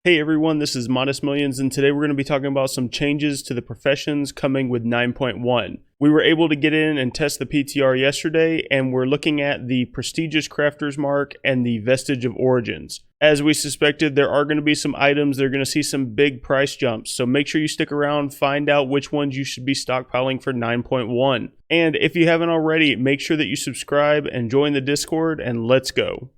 Hey everyone, this is Modest Millions, and today we're going to be talking about some changes to the professions coming with 9.1. We were able to get in and test the PTR yesterday, and we're looking at the Prestigious Crafter's Mark and the Vestige of Origins. As we suspected, there are going to be some items that are going to see some big price jumps, so make sure you stick around, find out which ones you should be stockpiling for 9.1. And if you haven't already, make sure that you subscribe and join the Discord, and let's go.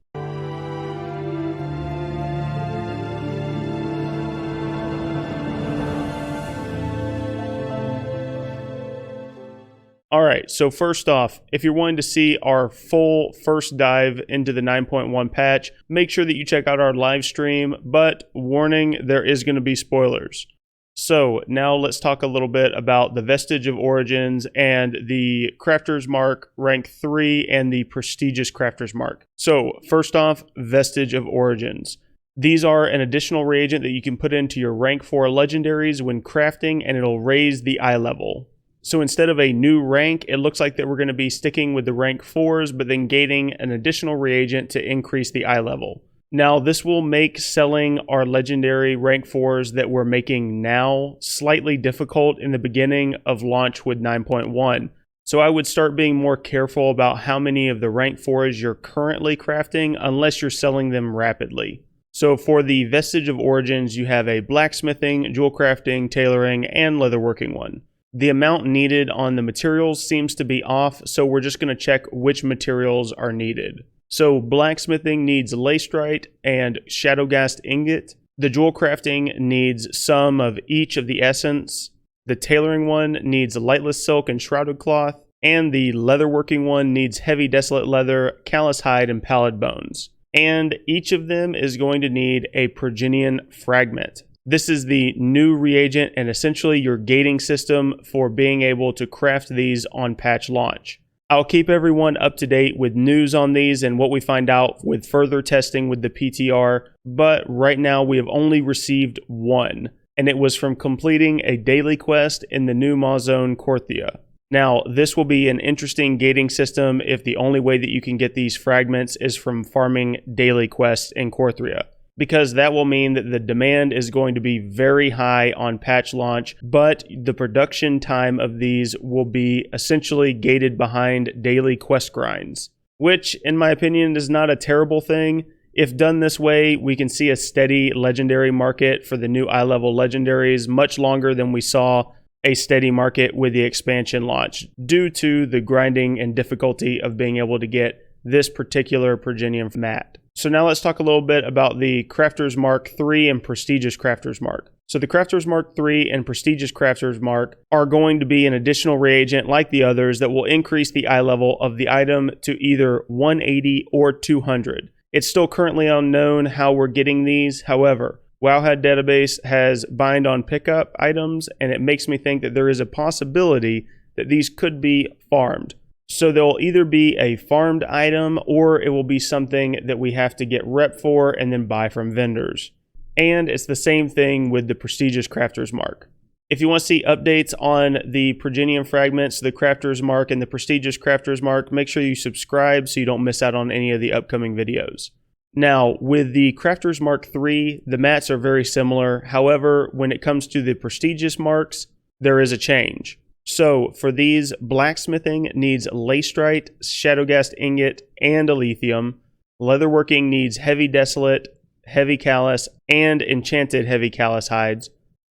Alright, so first off, if you're wanting to see our full first dive into the 9.1 patch, make sure that you check out our live stream, but warning, there is going to be spoilers. So now let's talk a little bit about the Vestige of Origins and the Crafter's Mark rank 3 and the Prestigious Crafter's Mark. So first off, Vestige of Origins. These are an additional reagent that you can put into your rank 4 legendaries when crafting, and it'll raise the eye level. So instead of a new rank, it looks like that we're going to be sticking with the rank 4s, but then gaining an additional reagent to increase the eye level. Now, this will make selling our legendary rank 4s that we're making now slightly difficult in the beginning of launch with 9.1. So I would start being more careful about how many of the rank 4s you're currently crafting unless you're selling them rapidly. So for the Vestige of Origins, you have a blacksmithing, jewel crafting, tailoring, and leatherworking one. The amount needed on the materials seems to be off, so we're just going to check which materials are needed. So blacksmithing needs lacerite and shadowghast ingot. The jewel crafting needs some of each of the essence. The tailoring one needs lightless silk and shrouded cloth. And the leatherworking one needs heavy desolate leather, callous hide, and pallid bones. And each of them is going to need a Progenian Fragment. This is the new reagent and essentially your gating system for being able to craft these on patch launch. I'll keep everyone up to date with news on these and what we find out with further testing with the PTR, but right now we have only received one, and it was from completing a daily quest in the new Maw-Zone Korthia. Now, this will be an interesting gating system if the only way that you can get these fragments is from farming daily quests in Korthia, because that will mean that the demand is going to be very high on patch launch, but the production time of these will be essentially gated behind daily quest grinds, which in my opinion is not a terrible thing. If done this way, we can see a steady legendary market for the new eye level legendaries much longer than we saw a steady market with the expansion launch due to the grinding and difficulty of being able to get this particular Progenian mat. So now let's talk a little bit about the Crafter's Mark 3 and Prestigious Crafter's Mark. So the Crafter's Mark 3 and Prestigious Crafter's Mark are going to be an additional reagent like the others that will increase the eye level of the item to either 180 or 200. It's still currently unknown how we're getting these. However, wowhead database has bind on pickup items, and it makes me think that there is a possibility that these could be farmed. So they'll either be a farmed item or it will be something that we have to get rep for and then buy from vendors. And it's the same thing with the Prestigious Crafter's Mark. If you want to see updates on the Progenian Fragments, the Crafter's Mark, and the Prestigious Crafter's Mark, make sure you subscribe so you don't miss out on any of the upcoming videos. Now, with the Crafter's Mark 3, the mats are very similar. However, when it comes to the Prestigious Marks, there is a change. So for these, blacksmithing needs lacerite, shadowghast ingot, and a lithium. Leatherworking needs heavy desolate, heavy callous, and enchanted heavy callous hides.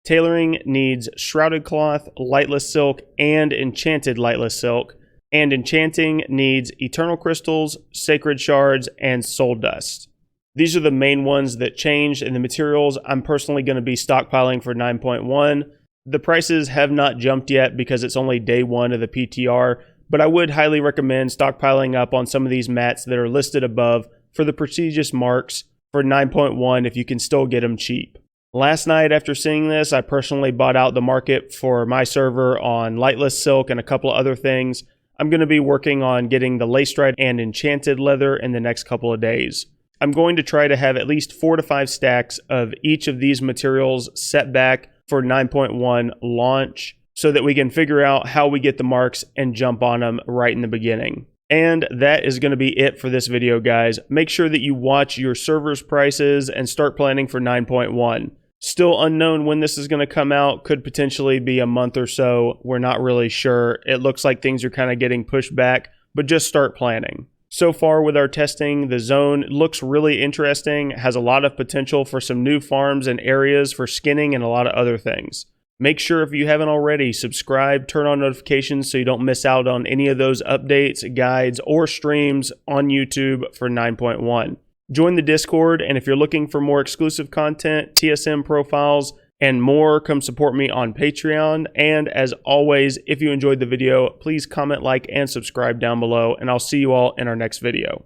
Tailoring needs shrouded cloth, lightless silk, and enchanted lightless silk. And enchanting needs eternal crystals, sacred shards, and soul dust. These are the main ones that changed in the materials I'm personally going to be stockpiling for 9.1. The prices have not jumped yet because it's only day 1 of the PTR, but I would highly recommend stockpiling up on some of these mats that are listed above for the prestigious marks for 9.1 if you can still get them cheap. Last night after seeing this, I personally bought out the market for my server on lightless silk and a couple of other things. I'm going to be working on getting the lacerite and enchanted leather in the next couple of days. I'm going to try to have at least 4 to 5 stacks of each of these materials set back for 9.1 launch so that we can figure out how we get the marks and jump on them right in the beginning. And that is going to be it for this video, guys. Make sure that you watch your server's prices and start planning for 9.1. Still unknown when this is going to come out. Could potentially be a month or so. We're not really sure. It looks like things are kind of getting pushed back, but just start planning. So far with our testing, the zone looks really interesting, has a lot of potential for some new farms and areas for skinning and a lot of other things. Make sure if you haven't already, subscribe, turn on notifications so you don't miss out on any of those updates, guides, or streams on YouTube for 9.1. Join the Discord, and if you're looking for more exclusive content, TSM profiles, and more, come support me on Patreon. And as always, if you enjoyed the video, please comment, like, and subscribe down below, and I'll see you all in our next video.